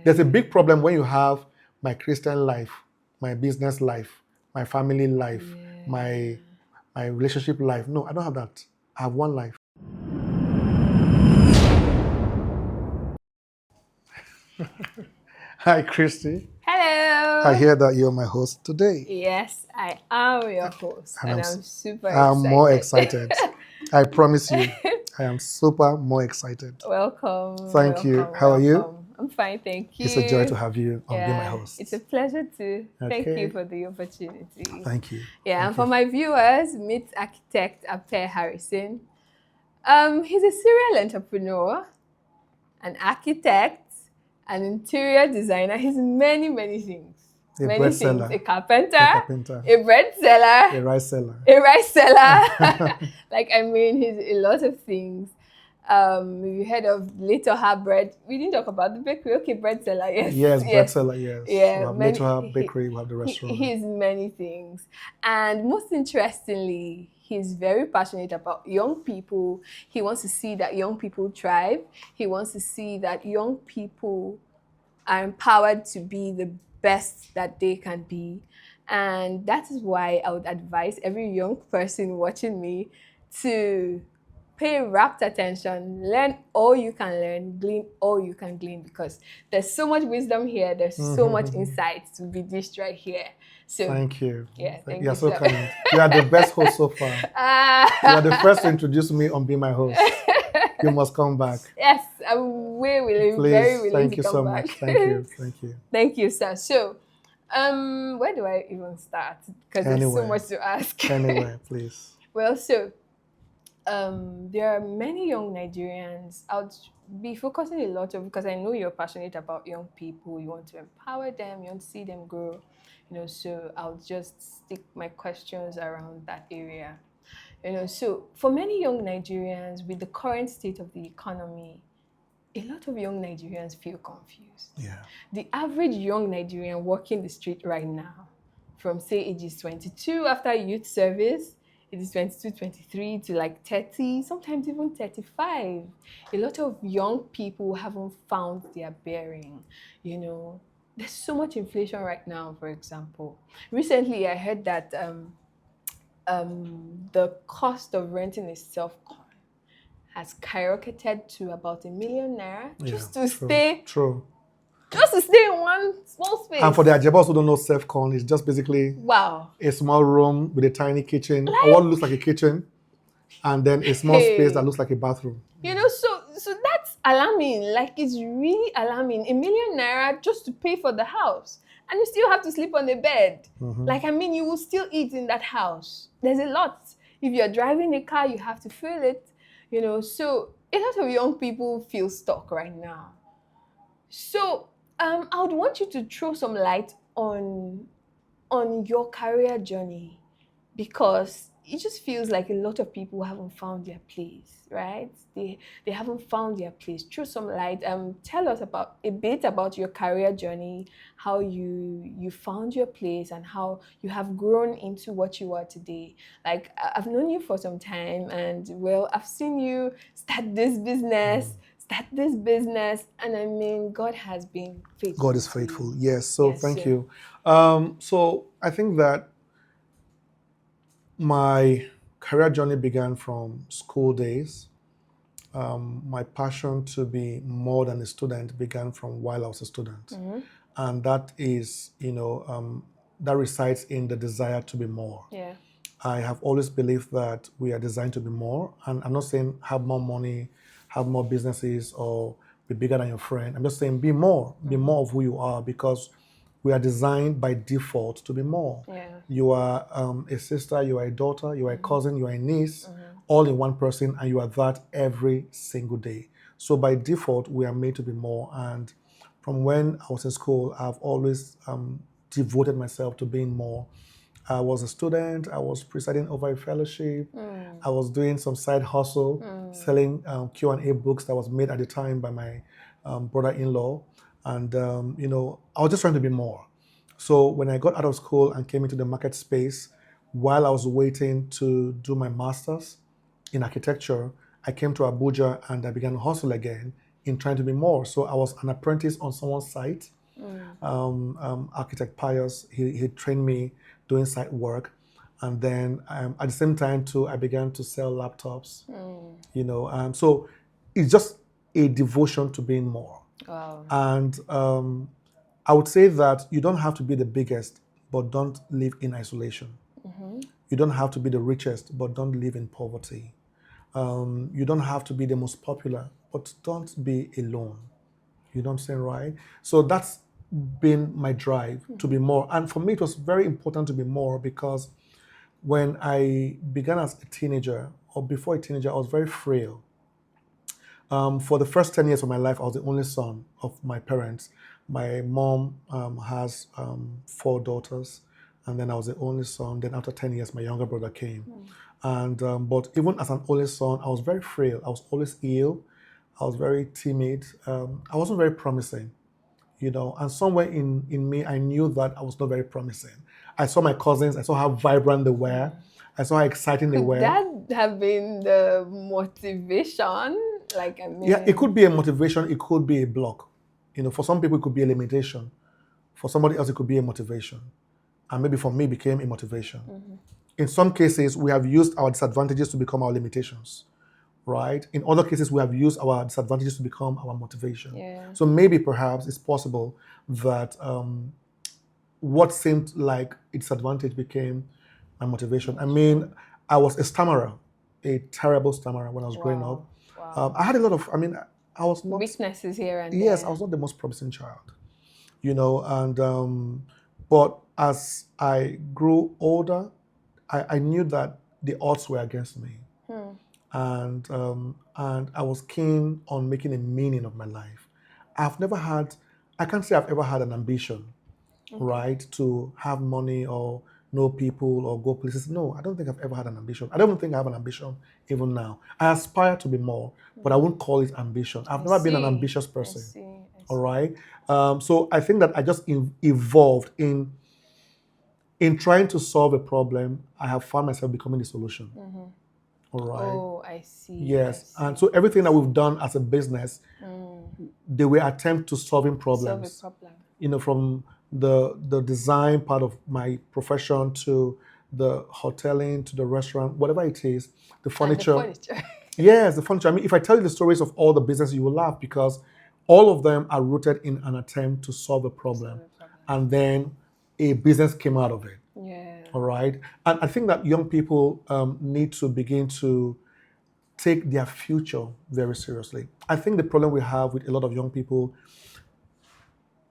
There's a big problem when you have my Christian life, my business life, my family life, my relationship life. No, I don't have that. I have one life. Hi, Christy. Hello. I hear that you're my host today. Yes, I am your host, and I'm super I'm excited. more excited. I promise you, I am super more excited. Welcome. Thank you. How are you? I'm fine, thank you. It's a joy to have you on Be My Host. It's a pleasure to. Thank Okay. you for the opportunity. Thank you. Yeah, Thank and for you. my viewers, meet architect Apeh Harrison. He's a serial entrepreneur, an architect, an interior designer. He's many, many things. A bread seller. A carpenter, a bread seller, a rice seller. A rice seller. He's a lot of things. You heard of Little Her Bread? We didn't talk about the bakery. Okay, bread seller, yes. Yes, bread seller, yes. Yeah, we have Little Her Bakery, we have the restaurant. He's many things. And most interestingly, he's very passionate about young people. He wants to see that young people thrive. He wants to see that young people are empowered to be the best that they can be. And that is why I would advise every young person watching me to pay rapt attention, learn all you can learn, glean all you can glean, because there's so much wisdom here, there's so much insight to be dished right here. So thank you. Yeah, thank You're you. so kind. You are the best host so far. You are the first to introduce me on Be My Host. You must come back. Yes, I'm very willing thank you to come so back. Much. Thank you. Thank you, sir. So, where do I even start? Because there's so much to ask. Anywhere, please. Well, so there are many young Nigerians. I'll be focusing a lot on, because I know you're passionate about young people. You want to empower them. You want to see them grow. So I'll just stick my questions around that area. So for many young Nigerians, with the current state of the economy, a lot of young Nigerians feel confused. Yeah. The average young Nigerian walking the street right now, from say ages 22 after youth service, it is 22, 23 to like 30, sometimes even 35. A lot of young people haven't found their bearing. There's so much inflation right now, for example. Recently, I heard that the cost of renting a self-con has skyrocketed to about ₦1 million just to stay. True. Just to stay in one small space. And for the Ajabas who don't know self-con, it's just basically a small room with a tiny kitchen, or what looks like a kitchen, and then a small space that looks like a bathroom. So that's alarming. Like, it's really alarming. ₦1 million just to pay for the house. And you still have to sleep on the bed. You will still eat in that house. There's a lot. If you're driving a car, you have to fuel it. So a lot of young people feel stuck right now. So I would want you to throw some light on your career journey, because it just feels like a lot of people haven't found their place, right? They haven't found their place. Throw some light. Tell us a bit about your career journey, how you found your place, and how you have grown into what you are today. Like, I've known you for some time, and I've seen you start this business, and God has been faithful. God is faithful. Yes. So thank you. So I think that my career journey began from school days. My passion to be more than a student began from while I was a student. And that is, that resides in the desire to be more. Yeah. I have always believed that we are designed to be more. And I'm not saying have more money, have more businesses, or be bigger than your friend. I'm just saying be more of who you are, because we are designed by default to be more. Yeah. You are a sister, you are a daughter, you are a cousin, you are a niece, all in one person, and you are that every single day. So by default, we are made to be more. And from when I was in school, I've always devoted myself to being more. I was a student, I was presiding over a fellowship, I was doing some side hustle, selling Q&A books that was made at the time by my brother-in-law. And, I was just trying to be more. So when I got out of school and came into the market space, while I was waiting to do my master's in architecture, I came to Abuja and I began to hustle again, in trying to be more. So I was an apprentice on someone's site. Architect Pius, he trained me doing site work. And then at the same time too, I began to sell laptops. So it's just a devotion to being more. Wow. And I would say that you don't have to be the biggest, but don't live in isolation. You don't have to be the richest, but don't live in poverty. You don't have to be the most popular, but don't be alone. You know what I'm saying, right? So that's been my drive to be more. And for me, it was very important to be more because when I began as a teenager, or before a teenager, I was very frail. For the first 10 years of my life, I was the only son of my parents. My mom has 4 daughters, and then I was the only son. Then after 10 years, my younger brother came. And but even as an only son, I was very frail. I was always ill. I was very timid. I wasn't very promising, and somewhere in me, I knew that I was not very promising. I saw my cousins. I saw how vibrant they were. I saw how exciting they were. Could that have been the motivation? Yeah, it could be a motivation. It could be a block. For some people, it could be a limitation. For somebody else, it could be a motivation. And maybe for me, it became a motivation. In some cases, we have used our disadvantages to become our limitations, right? In other cases, we have used our disadvantages to become our motivation. Yeah. So maybe perhaps it's possible that what seemed like a disadvantage became my motivation. I mean, I was a stammerer, a terrible stammerer when I was growing up. Wow. I had a lot of, I was not... weaknesses here and there. Yes, I was not the most promising child, and but as I grew older, I knew that the odds were against me. And I was keen on making a meaning of my life. I can't say I've ever had an ambition, right, to have money or know people or go places. No, I don't think I've ever had an ambition. I don't even think I have an ambition even now. I aspire to be more, but I won't call it ambition. I've never been an ambitious person. I see. All right. So I think that I just evolved in trying to solve a problem. I have found myself becoming the solution. All right. Oh, I see. Yes. And so everything that we've done as a business, they were attempts to solving problems. Solve a problem. From the design part of my profession to the hoteling to the restaurant, whatever it is, the furniture. And the furniture. Yes, the furniture. If I tell you the stories of all the businesses, you will laugh because all of them are rooted in an attempt to solve a problem. And then a business came out of it. Yeah. All right. And I think that young people need to begin to take their future very seriously. I think the problem we have with a lot of young people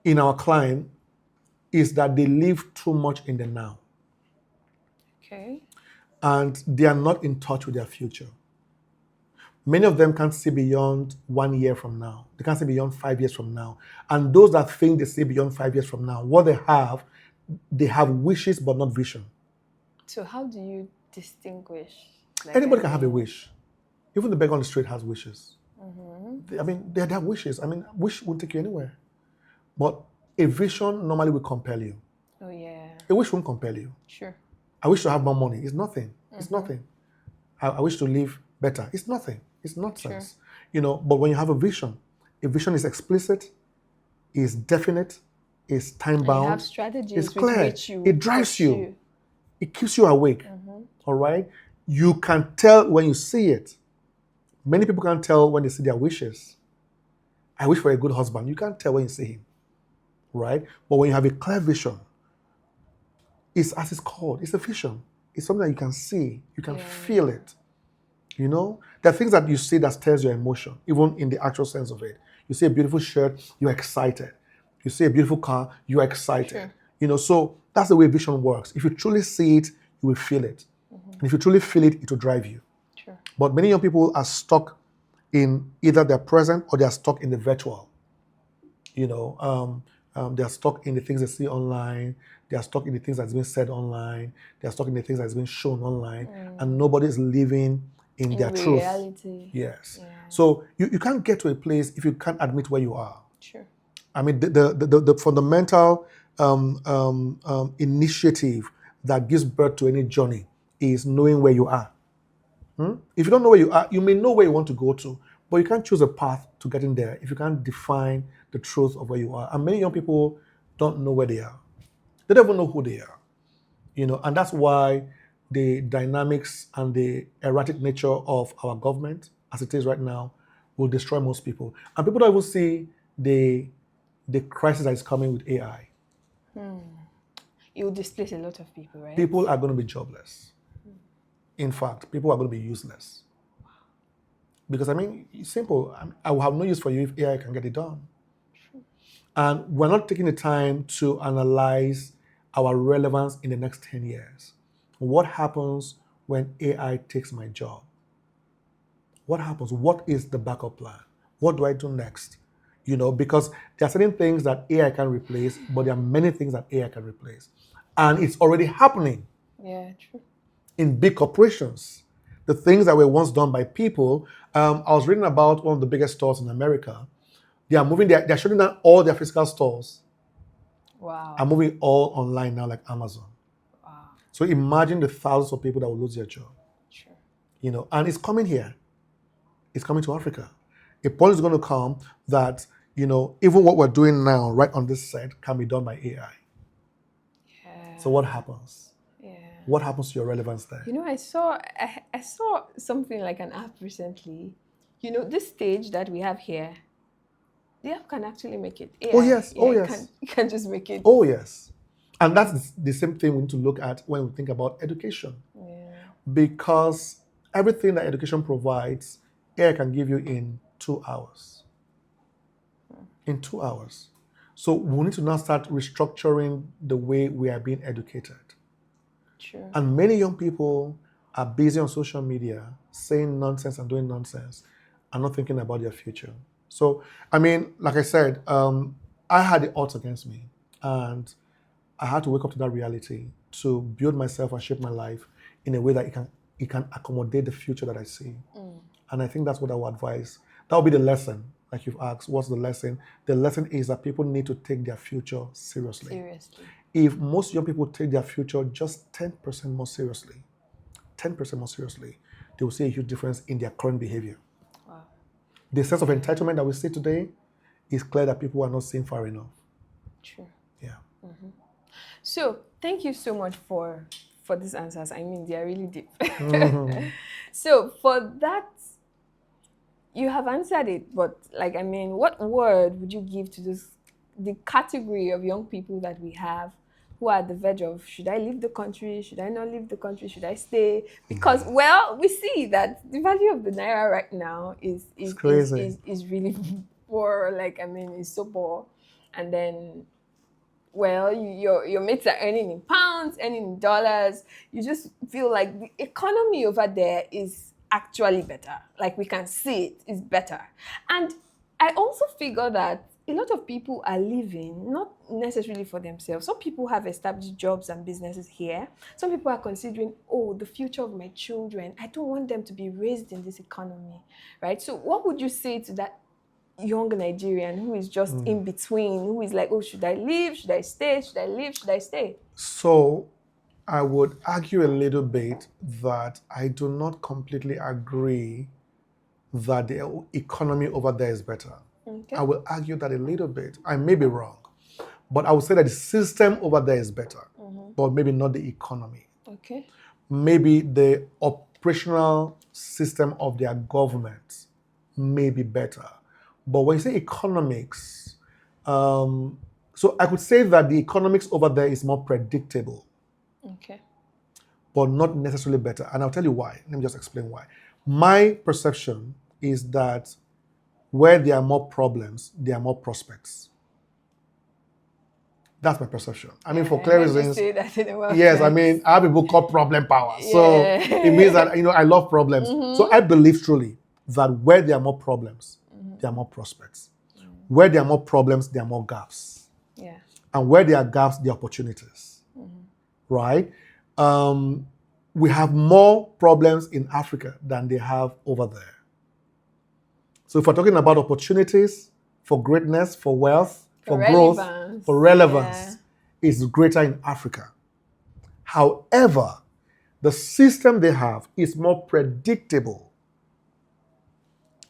in our climb is that they live too much in the now. Okay. And they are not in touch with their future. Many of them can't see beyond 1 year from now. They can't see beyond 5 years from now. And those that think they see beyond 5 years from now, what they have wishes but not vision. So how do you distinguish? Anybody can have a wish. Even the beggar on the street has wishes. They have wishes. Wish won't take you anywhere. But a vision normally will compel you. Oh, yeah. A wish won't compel you. Sure. I wish to have more money. It's nothing. It's nothing. I wish to live better. It's nothing. It's nonsense. Sure. But when you have a vision is explicit, is definite, is time-bound. You have strategies. It's clear. Which It drives you. It keeps you awake. All right? You can tell when you see it. Many people can't tell when they see their wishes. I wish for a good husband. You can't tell when you see him. Right? But when you have a clear vision, it's as it's called. It's a vision. It's something that you can see. You can feel it. There are things that you see that stirs your emotion, even in the actual sense of it. You see a beautiful shirt, you're excited. You see a beautiful car, you're excited. Sure. So that's the way vision works. If you truly see it, you will feel it. And if you truly feel it, it will drive you. Sure. But many young people are stuck in either their present or they are stuck in the virtual. They are stuck in the things they see online. They are stuck in the things that's been said online. They are stuck in the things that's been shown online. And nobody is living in their reality. Truth. Yes. Yeah. So you can't get to a place if you can't admit where you are. Sure. The fundamental initiative that gives birth to any journey is knowing where you are. If you don't know where you are, you may know where you want to go to, But you can't choose a path to getting there if you can't define the truth of where you are. And many young people don't know where they are. They don't even know who they are. And that's why the dynamics and the erratic nature of our government, as it is right now, will destroy most people. And people don't even see the crisis that is coming with AI. It will displace a lot of people, right? People are going to be jobless. In fact, people are going to be useless. Because, it's simple. I will have no use for you if AI can get it done. And we're not taking the time to analyze our relevance in the next 10 years. What happens when AI takes my job? What happens? What is the backup plan? What do I do next? Because there are certain things that AI can replace, but there are many things that AI can replace. And it's already happening. Yeah, true. In big corporations. The things that were once done by people. I was reading about one of the biggest stores in America. They are moving, they're shutting down all their physical stores. Wow. Are moving all online now, like Amazon. Wow. So imagine the thousands of people that will lose their job. Sure. And it's coming here. It's coming to Africa. A point is going to come that, even what we're doing now, right on this set, can be done by AI. Yeah. So what happens? Yeah. What happens to your relevance there? I saw something like an app recently. This stage that we have here, the app can actually make it. AI, Oh, yes. yeah, Oh, yes. It can just make it. Oh, yes. And that's the same thing we need to look at when we think about education. Yeah. Because everything that education provides, AI can give you in 2 hours. In 2 hours. So we need to now start restructuring the way we are being educated. True. And many young people are busy on social media saying nonsense and doing nonsense and not thinking about their future. So, like I said, I had the odds against me, and I had to wake up to that reality to build myself and shape my life in a way that it can accommodate the future that I see. And I think that's what I would advise. That would be the lesson, like you've asked. What's the lesson? The lesson is that people need to take their future seriously. Seriously. If most young people take their future just 10% more seriously, 10% more seriously, they will see a huge difference in their current behavior. Wow. The sense of entitlement that we see today is clear that people are not seeing far enough. True. Yeah. Mm-hmm. So thank you so much for these answers. They are really deep. Mm-hmm. So for that, you have answered it, but what word would you give to the category of young people that we have who are at the verge of, should I leave the country? Should I not leave the country? Should I stay? Because, we see that the value of the naira right now is crazy. Is really poor. It's so poor. And then, your mates are earning in pounds, earning in dollars. You just feel like the economy over there is actually better. Like, we can see it's better. And I also figure that a lot of people are living not necessarily for themselves. Some people have established jobs and businesses here. Some people are considering, the future of my children. I don't want them to be raised in this economy, right? So what would you say to that young Nigerian who is just in between, who is like, should I leave? Should I stay? Should I leave? Should I stay? So I would argue a little bit that I do not completely agree that the economy over there is better. Okay. I will argue that a little bit. I may be wrong, but I would say that the system over there is better, but maybe not the economy. Okay. Maybe the operational system of their government may be better. But when you say economics, so I could say that the economics over there is more predictable. Okay. But not necessarily better. And I'll tell you why. Let me just explain why. My perception is that where there are more problems, there are more prospects. That's my perception. For clear reasons. Yes, I have a book called Problem Power. Yeah. So it means that, I love problems. So I believe truly that where there are more problems, there are more prospects. Where there are more problems, there are more gaps. Yeah. And where there are gaps, there are opportunities. Right? We have more problems in Africa than they have over there. So if we're talking about opportunities for greatness, for wealth, for growth, for relevance, is greater in Africa. However, the system they have is more predictable.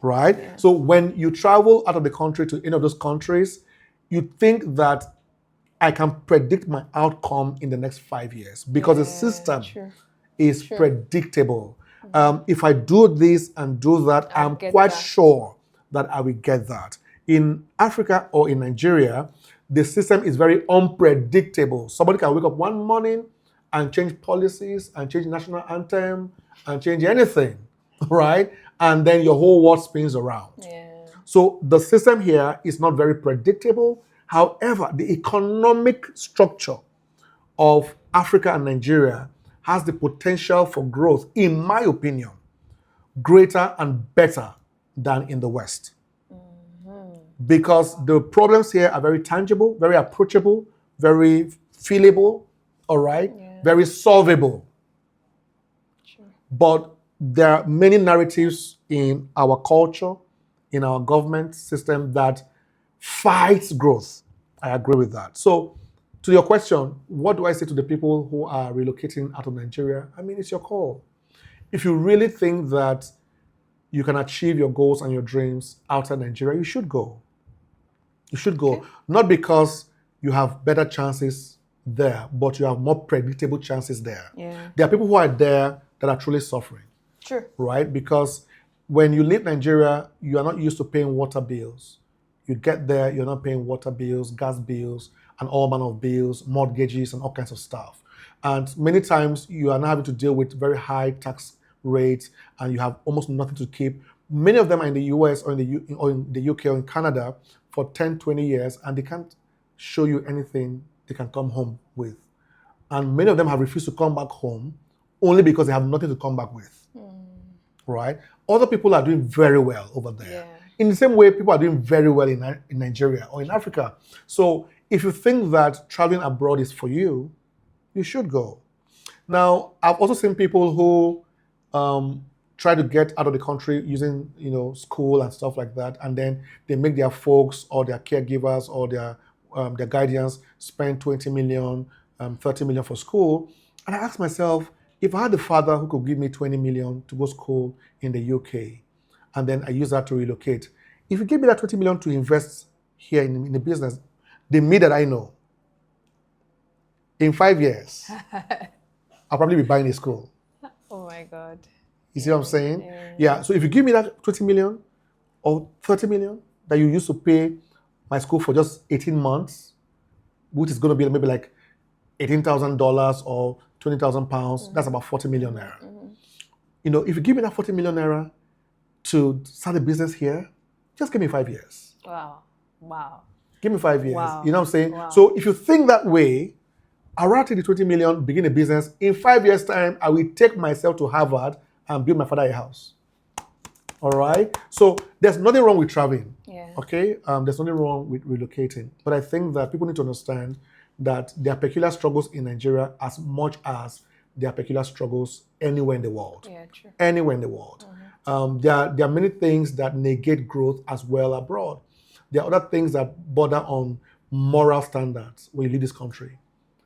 right? Yeah. So when you travel out of the country to any of those countries, you think that I can predict my outcome in the next 5 years because the system True. is True. predictable. If I do this and do that, I'll I'm get quite that. sure that I will get that. In Africa or in Nigeria, the system is very unpredictable. Somebody can wake up one morning and change policies and change national anthem and change anything, right? And then your whole world spins around. Yeah. So the system here is not very predictable. However, the economic structure of Africa and Nigeria has the potential for growth, in my opinion, greater and better than in the West. Because the problems here are very tangible, very approachable, very feelable, all right, very solvable. Sure. But there are many narratives in our culture, in our government system that fights growth. I agree with that. So, to your question, what do I say to the people who are relocating out of Nigeria? I mean, it's your call. If you really think that you can achieve your goals and your dreams outside Nigeria, you should go. You should go. Okay. Not because you have better chances there, but you have more predictable chances there. Yeah. There are people who are there that are truly suffering. True. Right? Because when you leave Nigeria, you are not used to paying water bills. You get there, you're not paying water bills, gas bills, and all manner of bills, mortgages, and all kinds of stuff. And many times you are now having to deal with very high tax rates, and you have almost nothing to keep. Many of them are in the US or in the UK or in Canada for 10, 20 years, and they can't show you anything they can come home with. And many of them have refused to come back home only because they have nothing to come back with. Right? Other people are doing very well over there. Yeah. In the same way, people are doing very well in Nigeria or in Africa. So if you think that traveling abroad is for you, you should go. Now, I've also seen people who try to get out of the country using, school and stuff like that, and then they make their folks or their caregivers or their guardians spend 20 million, 30 million for school. And I ask myself, if I had a father who could give me 20 million to go to school in the UK, and then I use that to relocate, if you give me that 20 million to invest here in the business, the me that I know, in 5 years, I'll probably be buying a school. Oh my God. You see what I'm saying? Yeah. So if you give me that 20 million or 30 million that you used to pay my school for just 18 months, which is going to be maybe like $18,000 or 20,000 pounds, that's about 40 million naira. If you give me that 40 million naira to start a business here, just give me 5 years. Wow. Give me 5 years. Wow. You know what I'm saying? Wow. So if you think that way, I'd rather take the 20 million, begin a business. In 5 years' time, I will take myself to Harvard and build my father a house. All right? So there's nothing wrong with traveling. Yeah. Okay? There's nothing wrong with relocating. But I think that people need to understand that there are peculiar struggles in Nigeria as much as there are peculiar struggles anywhere in the world. Yeah, true. Anywhere in the world. There are many things that negate growth as well abroad. There are other things that border on moral standards when you leave this country.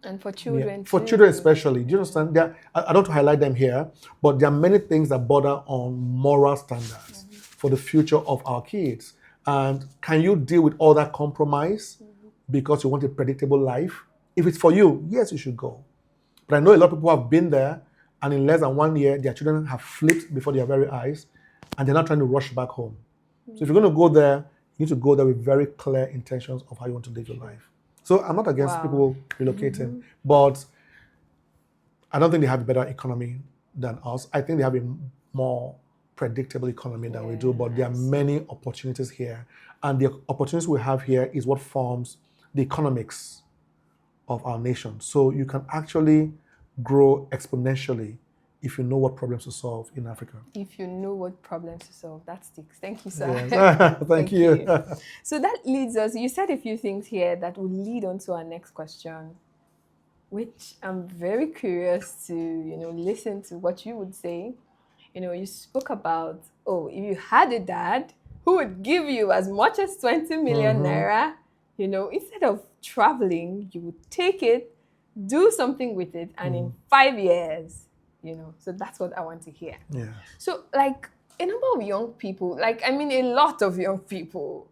And for children For children especially. Do you understand? I don't want to highlight them here, but there are many things that border on moral standards for the future of our kids. And can you deal with all that compromise because you want a predictable life? If it's for you, yes, you should go. But I know a lot of people have been there, and in less than 1 year, their children have flipped before their very eyes, and they're not trying to rush back home. So if you're going to go there, you need to go there with very clear intentions of how you want to live your life. So I'm not against people relocating, but I don't think they have a better economy than us. I think they have a more predictable economy than we do, but there are many opportunities here. And the opportunities we have here is what forms the economics of our nation. So you can actually grow exponentially if you know what problems to solve in Africa. If you know what problems to solve, that sticks. Thank you, sir. Yes. Thank you. So that leads us, you said a few things here that will lead on to our next question, which I'm very curious to, listen to what you would say. You spoke about, if you had a dad who would give you as much as 20 million naira, instead of traveling, you would take it, do something with it, and in 5 years, so that's what I want to hear. Yeah. So, a number of young people, like, I mean, a lot of young people,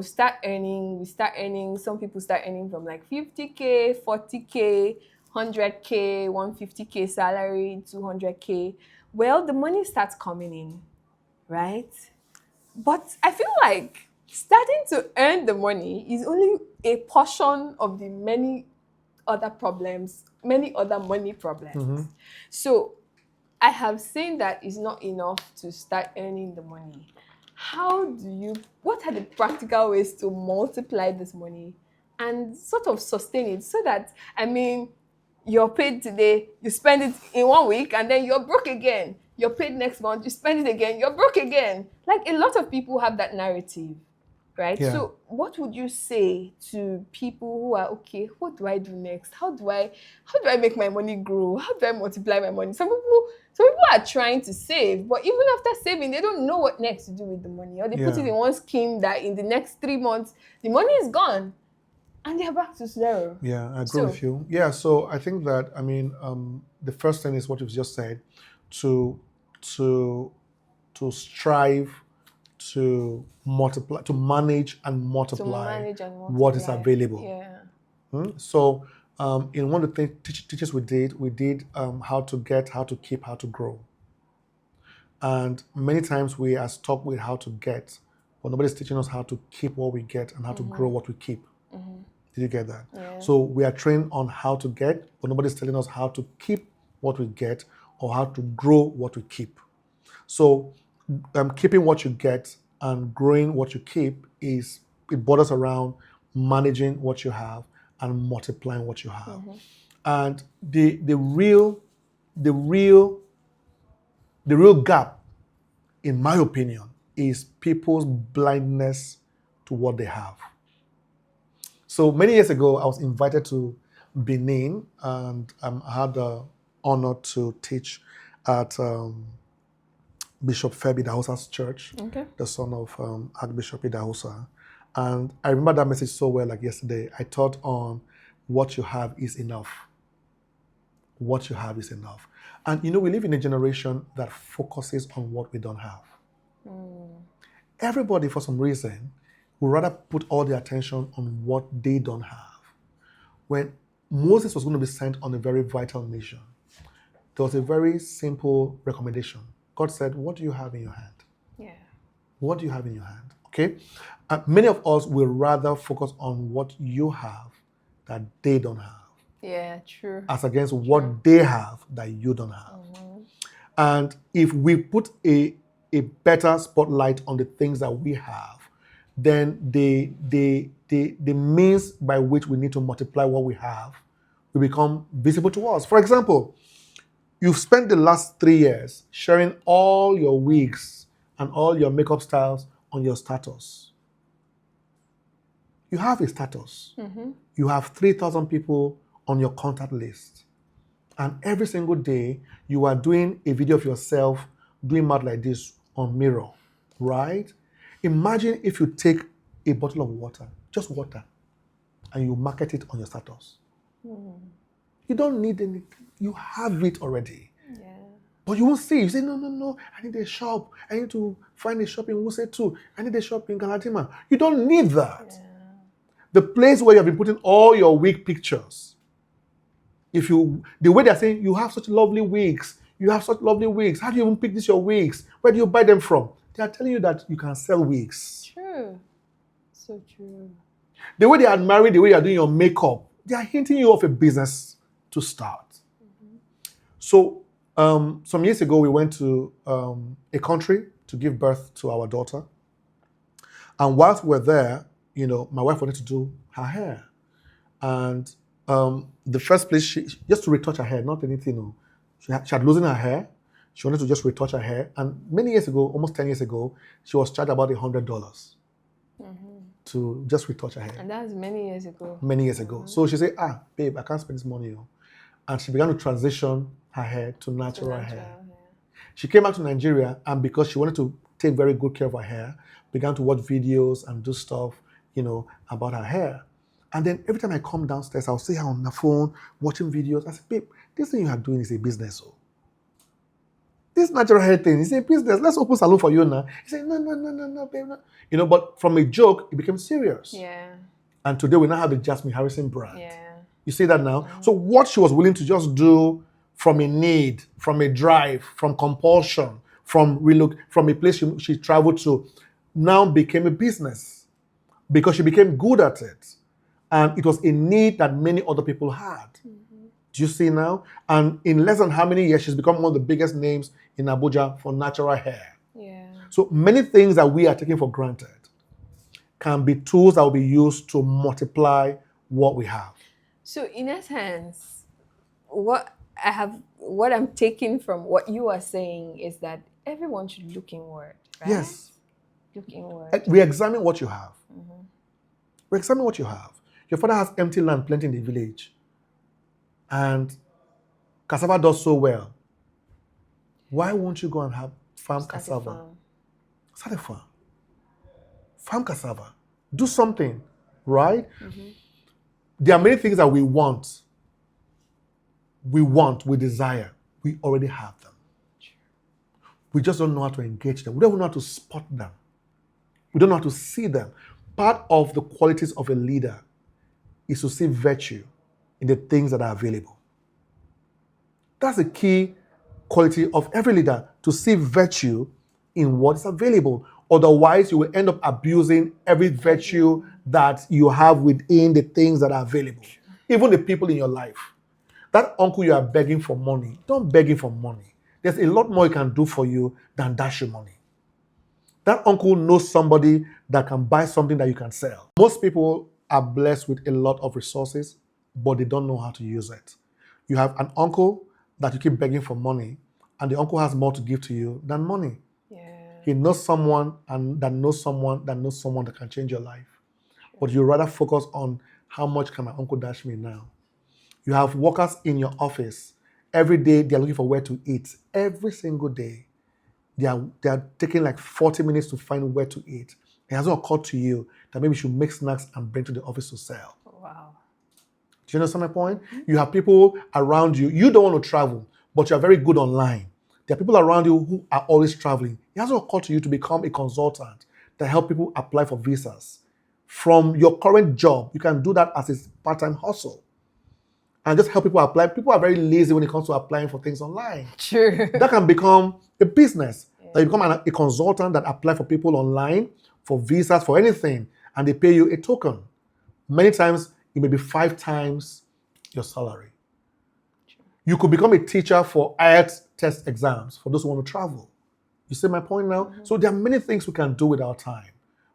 start earning. We start earning. Some people start earning from like 50K, 40K, 100K, 150K salary, 200K. Well, the money starts coming in, right? But I feel like starting to earn the money is only a portion of the many other problems, many other money problems. So I have seen that it's not enough to start earning the money. What are the practical ways to multiply this money and sort of sustain it so that, I mean, you're paid today, you spend it in 1 week, and then you're broke again. You're paid next month, you spend it again, you're broke again. Like, a lot of people have that narrative, right? Yeah. So, what would you say to people who are, okay, what do I do next? How do I make my money grow? How do I multiply my money? Some people are trying to save, but even after saving, they don't know what next to do with the money, or they put it in one scheme that in the next 3 months the money is gone and they're back to zero. Yeah, I agree with you. Yeah, so I think that, I mean, the first thing is what you've just said, to to to strive to multiply, to manage and multiply what is available. Yeah. So in one of the teachers we did how to keep, how to grow. And many times we are stuck with how to get, but nobody's teaching us how to keep what we get and how to grow what we keep. Did you get that? Yeah. So we are trained on how to get, but nobody's telling us how to keep what we get or how to grow what we keep. So keeping what you get and growing what you keep it borders around managing what you have and multiplying what you have. And the real gap, in my opinion, is people's blindness to what they have. So many years ago, I was invited to Benin, and I had the honor to teach at Bishop Feb Idahosa's church, the son of Archbishop Idahosa. And I remember that message so well, like yesterday. I taught on what you have is enough. What you have is enough. And we live in a generation that focuses on what we don't have. Everybody, for some reason, would rather put all the attention on what they don't have. When Moses was going to be sent on a very vital mission, there was a very simple recommendation. God said, what do you have in your hand? Yeah. What do you have in your hand? Okay? Many of us will rather focus on what you have that they don't have. Yeah, true. As against what they have that you don't have. And if we put a better spotlight on the things that we have, then the means by which we need to multiply what we have will become visible to us. For example, you've spent the last 3 years sharing all your wigs and all your makeup styles on your status. You have a status. You have 3,000 people on your contact list. And every single day, you are doing a video of yourself doing mouth like this on mirror, right? Imagine if you take a bottle of water, just water, and you market it on your status. You don't need anything. You have it already. Yeah. But you won't see. You say, no, I need a shop. I need to find a shop in Wuse too. I need a shop in Galadima. You don't need that. Yeah. The place where you have been putting all your wig pictures, the way they're saying, you have such lovely wigs. You have such lovely wigs. How do you even pick these your wigs? Where do you buy them from? They are telling you that you can sell wigs. True. So true. The way they are married, the way you are doing your makeup, they are hinting you of a business to start. So some years ago, we went to a country to give birth to our daughter. And whilst we were there, my wife wanted to do her hair. And the first place, just to retouch her hair, not anything. She had loosened her hair. She wanted to just retouch her hair. And many years ago, almost 10 years ago, she was charged about $100 to just retouch her hair. And that's many years ago. Many years ago. So she said, babe, I can't spend this money. And she began to transition her hair to natural hair. She came back to Nigeria, and because she wanted to take very good care of her hair, began to watch videos and do stuff, about her hair. And then every time I come downstairs, I'll see her on the phone, watching videos. I said, babe, this thing you are doing is a business. This natural hair thing, he said, business, let's open salon for you now. He said, no, babe, no. You know, but from a joke, it became serious. Yeah. And today we now have the Jasmine Harrison brand. Yeah. You see that now? So what she was willing to just do from a need, from a drive, from compulsion, from a place she traveled to, now became a business because she became good at it. And it was a need that many other people had. Do you see now? And in less than how many years, she's become one of the biggest names in Abuja for natural hair. Yeah. So many things that we are taking for granted can be tools that will be used to multiply what we have. So in essence, what I'm taking from what you are saying is that everyone should look inward, right? Yes. Look inward. Re-examine what you have. Re-examine what you have. Your father has empty land plenty in the village. And cassava does so well. Why won't you go and farm Start a cassava? farm. Start a farm. Farm cassava. Do something, right? There are many things that we want. We desire. We already have them. We just don't know how to engage them. We don't know how to spot them. We don't know how to see them. Part of the qualities of a leader is to see virtue in the things that are available. That's the key quality of every leader, to see virtue in what is available. Otherwise, you will end up abusing every virtue that you have within the things that are available. Even the people in your life. That uncle you are begging for money, don't beg him for money. There's a lot more he can do for you than dash you money. That uncle knows somebody that can buy something that you can sell. Most people are blessed with a lot of resources, but they don't know how to use it. You have an uncle that you keep begging for money, and the uncle has more to give to you than money. Yeah. He knows someone that knows someone that can change your life. But you rather focus on how much can my uncle dash me now. You have workers in your office. Every day they're looking for where to eat. Every single day. They are taking like 40 minutes to find where to eat. It hasn't occurred to you that maybe you should make snacks and bring to the office to sell. Wow. Do you understand my point? You have people around you. You don't want to travel, but you're very good online. There are people around you who are always traveling. It hasn't occurred to you to become a consultant that help people apply for visas. From your current job, you can do that as a part-time hustle. And just help people apply. People are very lazy when it comes to applying for things online. True. That can become a business. That you become a consultant that apply for people online, for visas, for anything, and they pay you a token. Many times, it may be 5 times your salary. You could become a teacher for IELTS test exams for those who want to travel. You see my point now? So there are many things we can do with our time,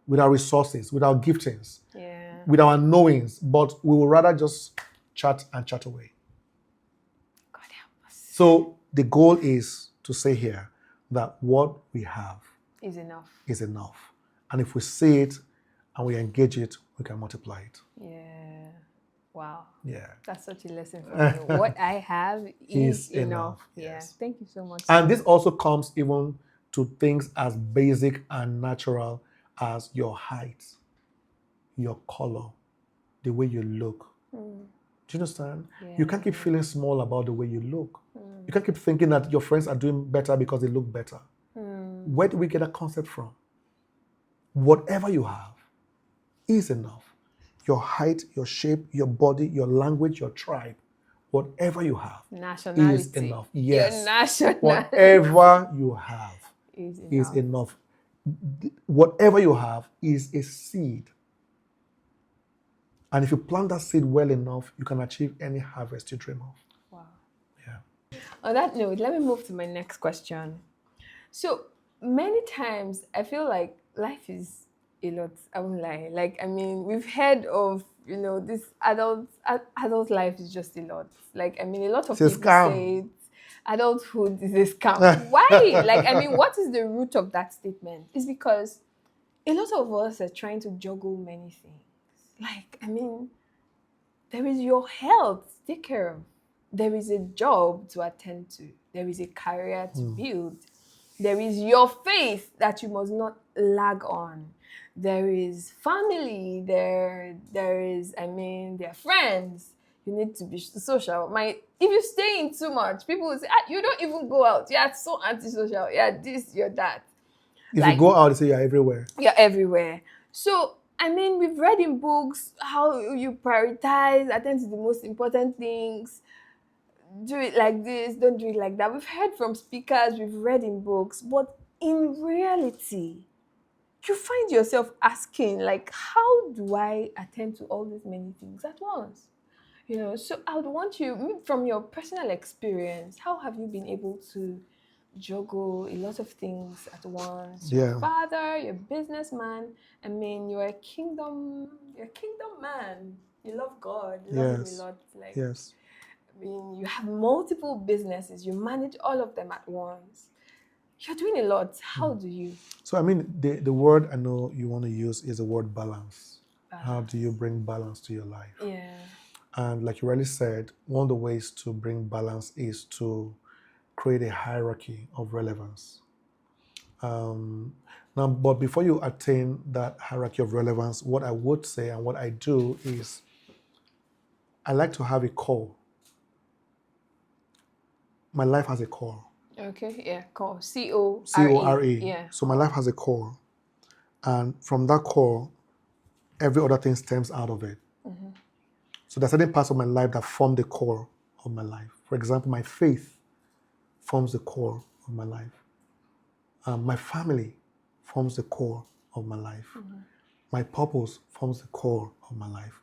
with our resources, with our giftings, with our knowings, but we will rather just chat and chat away. God help us. So the goal is to say here that what we have Is enough. is enough. And if we see it and we engage it, we can multiply it. Yeah. Wow. Yeah. That's such a lesson for me. What I have is enough. Yes. Yeah. Thank you so much. And this also comes even to things as basic and natural as your height, your color, the way you look. Do you understand? Yeah. You can't keep feeling small about the way you look. You can't keep thinking that your friends are doing better because they look better. Where do we get that concept from? Whatever you have is enough. Your height, your shape, your body, your language, your tribe, whatever you have Nationality is enough. Yes. Your nationality Whatever you have is enough. Whatever you have is a seed. And if you plant that seed well enough, you can achieve any harvest you dream of. Wow. Yeah. On that note, let me move to my next question. So many times I feel like life is a lot. I won't lie. Like, I mean, we've heard of, this adult life is just a lot. Like, I mean, a lot of It's a people scam. say adulthood is a scam. Why? Like, I mean, what is the root of that statement? It's because a lot of us are trying to juggle many things. Like, I mean, there is your health to take care of. There is a job to attend to. There is a career to build. There is your faith that you must not lag on. There is family. There are friends. You need to be social. If you stay in too much, people will say, you don't even go out. You're so antisocial. You're this, you're that. If you go out, they say you're everywhere. You're everywhere. So, I mean, we've read in books how you prioritize, attend to the most important things, do it like this, don't do it like that. We've heard from speakers, we've read in books, but in reality, you find yourself asking, like, how do I attend to all these many things at once? So I would want you, from your personal experience, how have you been able to juggle a lot of things at once? You're a father, you're a businessman. I mean, you're a kingdom man. You love God, you love him a lot. Like, yes. I mean, you have multiple businesses, you manage all of them at once. You're doing a lot. How do you? So, I mean, the word I know you want to use is the word balance. How do you bring balance to your life? Yeah. And like you already said, one of the ways to bring balance is to create a hierarchy of relevance. Now, but before you attain that hierarchy of relevance, what I would say and what I do is I like to have a core. My life has a core. Okay, yeah, core. C-O-R-E. C-O-R-E. Yeah. So my life has a core. And from that core, every other thing stems out of it. Mm-hmm. So there are certain parts of my life that form the core of my life. For example, my faith forms the core of my life. My family forms the core of my life. Mm-hmm. My purpose forms the core of my life.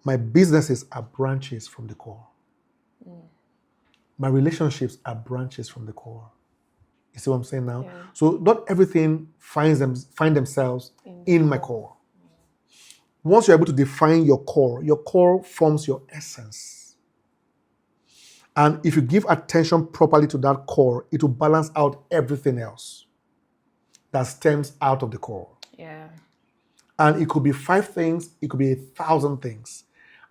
My businesses are branches from the core. My relationships are branches from the core. You see what I'm saying now? Yeah. So not everything find themselves in my core. Once you're able to define your core forms your essence. And if you give attention properly to that core, it will balance out everything else that stems out of the core. Yeah. And it could be 5 things, it could be 1,000 things.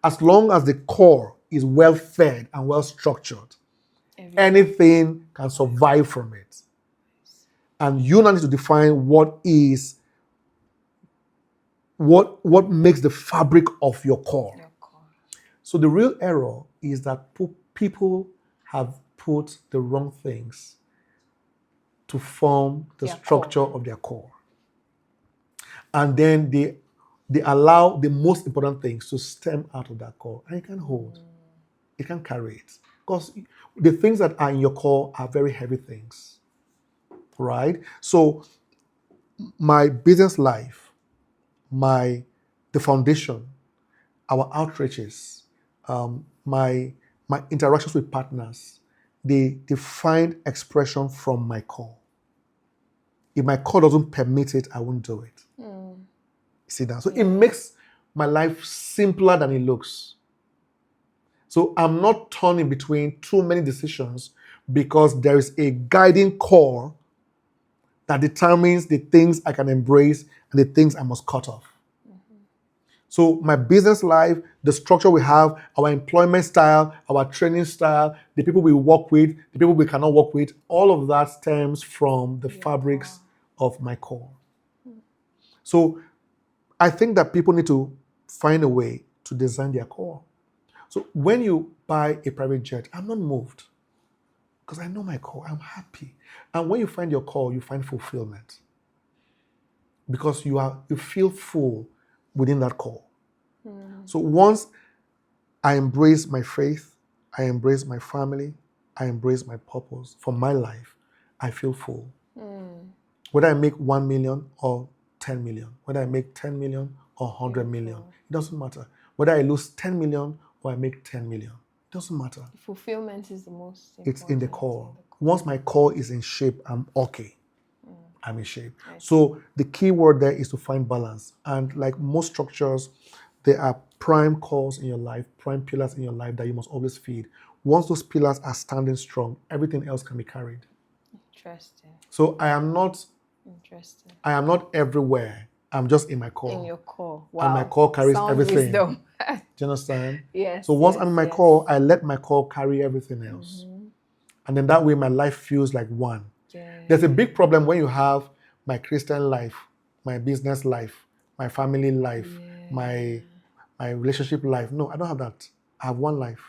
As long as the core is well fed and well structured, anything can survive from it. And you now need to define what makes the fabric of your core. So the real error is that people have put the wrong things to form the structure of their core. And then they allow the most important things to stem out of that core. And it can hold. It can carry it. Because the things that are in your core are very heavy things. Right? So my business life, the foundation, our outreaches, my interactions with partners, they find expression from my core. If my core doesn't permit it, I won't do it. See that? So it makes my life simpler than it looks. So I'm not turning between too many decisions because there is a guiding core that determines the things I can embrace and the things I must cut off. So my business life, the structure we have, our employment style, our training style, the people we work with, the people we cannot work with, all of that stems from the fabrics of my core. So I think that people need to find a way to design their core. So when you buy a private jet, I'm not moved because I know my core, I'm happy. And when you find your core, you find fulfillment because you feel full within that core. So once I embrace my faith, I embrace my family, I embrace my purpose for my life, I feel full. Whether I make 1 million or 10 million, whether I make 10 million or 100 million, it doesn't matter. Whether I lose 10 million or I make 10 million, it doesn't matter. Fulfillment is the most important. It's in the core. Once my core is in shape, I'm okay. I'm in shape. So the key word there is to find balance. And like most structures, there are prime cores in your life, prime pillars in your life that you must always feed. Once those pillars are standing strong, everything else can be carried. Interesting. So I am not everywhere. I'm just in my core. In your core. Wow. And my core carries everything. Wisdom. Do you understand? Yes. So once I'm in my core, I let my core carry everything else. And then that way my life feels like one. There's a big problem when you have my Christian life, my business life, my family life, my relationship life. No, I don't have that. I have one life.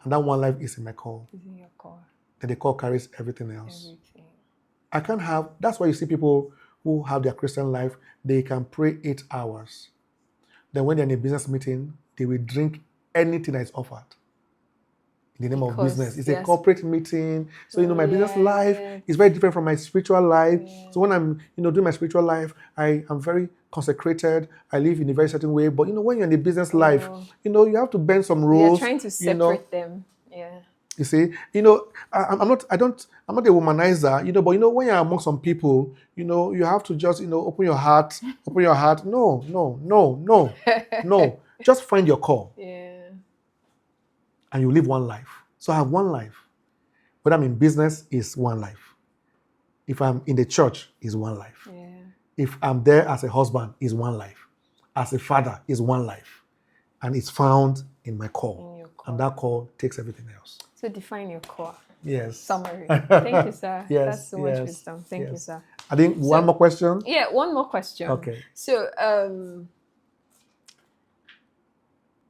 And that one life is in my call. Is in your core. Then the call carries everything else. Everything. I can't have, that's why you see people who have their Christian life, they can pray 8 hours. Then when they're in a business meeting, they will drink anything that is offered. In the name of business. It's a corporate meeting. So, my business life is very different from my spiritual life. Yeah. So when I'm, doing my spiritual life, I am very consecrated. I live in a very certain way. But, when you're in the business life, you have to bend some rules. You're trying to separate them. Yeah. You see, I'm not a womanizer, but when you're among some people, you have to just, open your heart. No. Just find your call. Yeah. And you live one life. So I have one life. Whether I'm in business, is one life. If I'm in the church, is one life. Yeah. If I'm there as a husband, is one life. As a father, is one life. And it's found in my call. In your call. And that call takes everything else. So define your core. Yes. Summary. Thank you, sir. Yes. That's so much wisdom. Thank you, sir. I think one more question. Yeah, one more question. Okay. So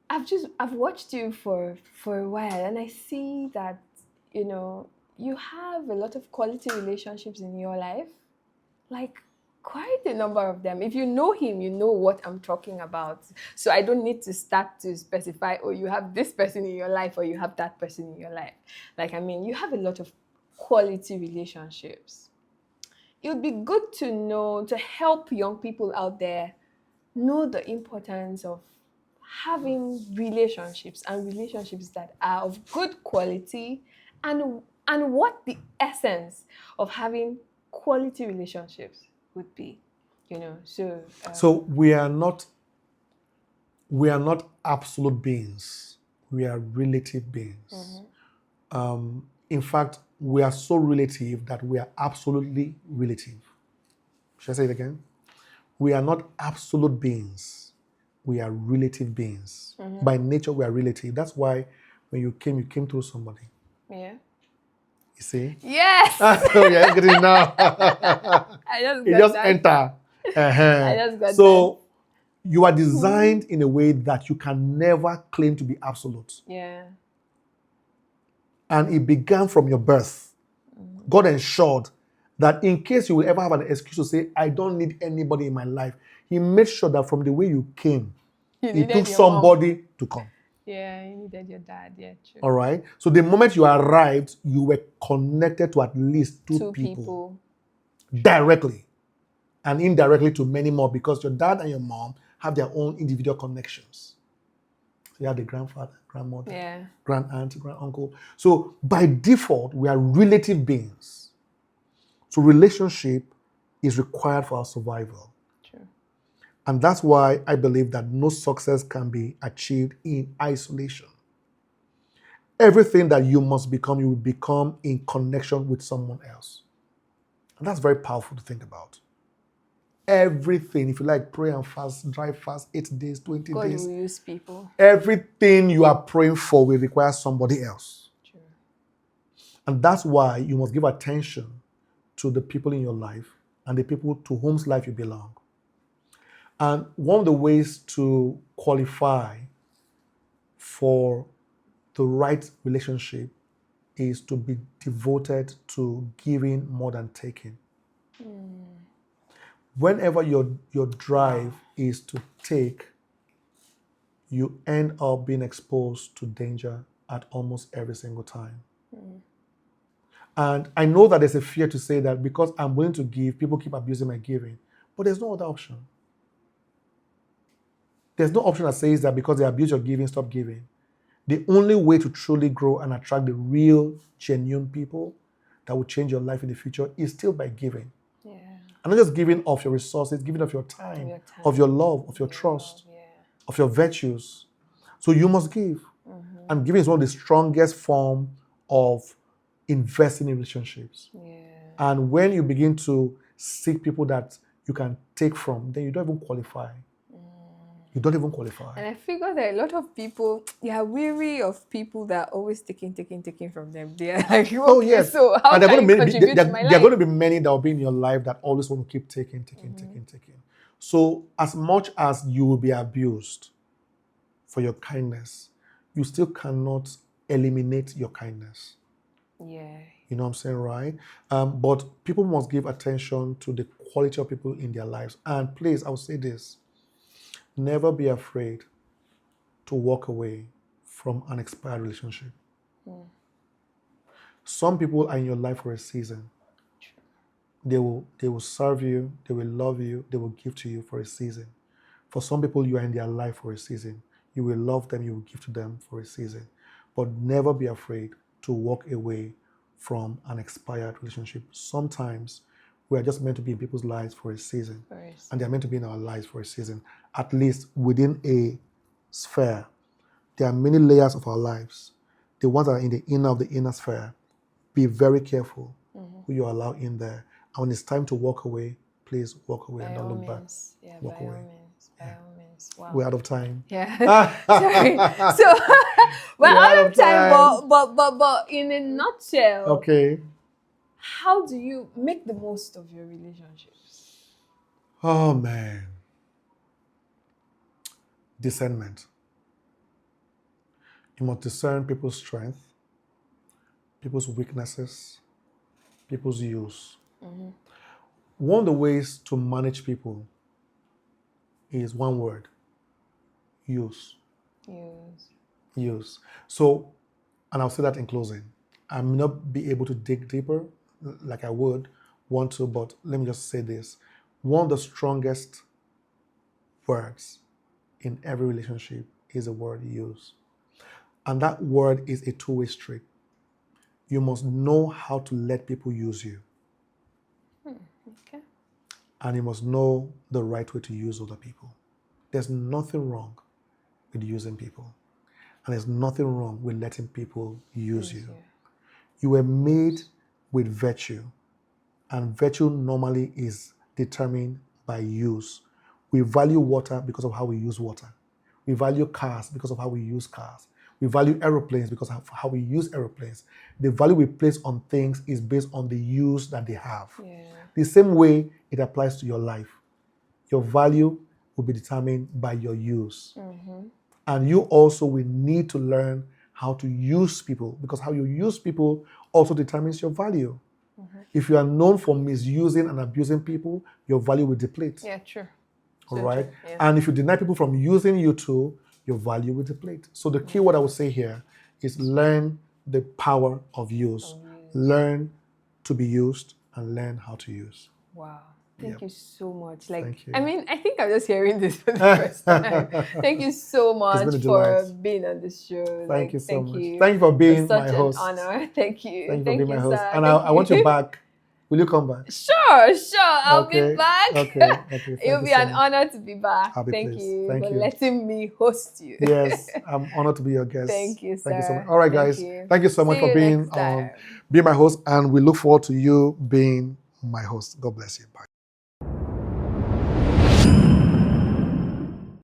I've watched you for a while, and I see that you have a lot of quality relationships in your life, like quite a number of them. If you know him, you know what I'm talking about. So I don't need to start to specify, oh, you have this person in your life or you have that person in your life. You have a lot of quality relationships. It would be good to know, to help young people out there know the importance of having relationships, and relationships that are of good quality, and what the essence of having quality relationships would be, So we are not absolute beings. We are relative beings. Mm-hmm. In fact, we are so relative that we are absolutely relative. Should I say it again? We are not absolute beings. We are relative beings. Mm-hmm. By nature, we are relative. That's why when you came through somebody. Yeah. You see? Yes. Oh, yeah, get it now. I just enter. I just got so you are designed in a way that you can never claim to be absolute. Yeah. And it began from your birth. Mm-hmm. God ensured that in case you will ever have an excuse to say, I don't need anybody in my life, He made sure that from the way you came, He took somebody to come. Yeah, you needed your dad. Yeah, true. All right. So the moment you arrived, you were connected to at least two people. Directly and indirectly to many more, because your dad and your mom have their own individual connections. So you have the grandfather, grandmother, grand aunt, grand uncle. So by default, we are relative beings. So relationship is required for our survival. True. And that's why I believe that no success can be achieved in isolation. Everything that you must become, you will become in connection with someone else. And that's very powerful to think about. Everything, if you like, pray and fast, drive fast, 8 days, 20 God days. God will use people. Everything you are praying for will require somebody else. True. And that's why you must give attention to the people in your life and the people to whose life you belong. And one of the ways to qualify for the right relationship is to be devoted to giving more than taking. Whenever your drive is to take, you end up being exposed to danger at almost every single time. And I know that there's a fear to say that because I'm willing to give, people keep abusing my giving. But there's no other option. There's no option that says that because they abuse your giving, stop giving. The only way to truly grow and attract the real, genuine people that will change your life in the future is still by giving. Yeah. And not just giving of your resources, giving of your time, of your love, of your trust, of your virtues. So you must give. Mm-hmm. And giving is one of the strongest forms of investing in relationships. Yeah. And when you begin to seek people that you can take from, then you don't even qualify. You don't even qualify. And I figure that a lot of people, they are weary of people that are always taking from them. They are like, okay, oh, yes. So how can you contribute to my life? There are going to be many that will be in your life that always want to keep taking. So as much as you will be abused for your kindness, you still cannot eliminate your kindness. Yeah. You know what I'm saying, right? But people must give attention to the quality of people in their lives. And please, I'll say this. Never be afraid to walk away from an expired relationship. Some people are in your life for a season. They will serve you, they will love you, they will give to you for a season. For some people, you are in their life for a season. You will love them, you will give to them for a season. But never be afraid to walk away from an expired relationship. Sometimes we are just meant to be in people's lives for a season. And they're meant to be in our lives for a season, at least within a sphere. There are many layers of our lives. The ones that are in the inner of the inner sphere, be very careful who you allow in there. And when it's time to walk away, please walk away and don't look back. Yeah, walk away. By all means. Wow. We're out of time. Yeah. Sorry. So we're out of time, but in a nutshell, Okay. how do you make the most of your relationships? Oh man. Discernment. You must discern people's strength, people's weaknesses, people's use. One of the ways to manage people is one word: use. Use. So, and I'll say that in closing. I may not be able to dig deeper like I would want to, but let me just say this. One of the strongest words in every relationship is the word use. And that word is a two-way street. You must know how to let people use you. Okay. And you must know the right way to use other people. There's nothing wrong with using people. And there's nothing wrong with letting people use you. You were made with virtue. And virtue normally is determined by use. We value water because of how we use water. We value cars because of how we use cars. We value aeroplanes because of how we use aeroplanes. The value we place on things is based on the use that they have. Yeah. The same way it applies to your life. Your value will be determined by your use. And you also will need to learn how to use people, because how you use people also determines your value. If you are known for misusing and abusing people, your value will deplete. Yeah, true. All right? True. Yeah. And if you deny people from using you too, your value will deplete. So the key word I would say here is learn the power of use. Learn to be used and learn how to use. Wow. Thank you so much. Thank you. I mean, I think I'm just hearing this for the first time. Thank you so much for being on the show. Thank you so much. Thank you for being my host. Such an honor. Thank you. Thank you for being my host. Sir. And I want you back. Will you come back? Sure. I'll be back. Okay. It'll be an honor to be back. Thank you for letting me host you. Yes, I'm honored to be your guest. Thank you, sir. Thank you so much. All right, guys. Thank you so much for being my host, and we look forward to you being my host. God bless you. Bye.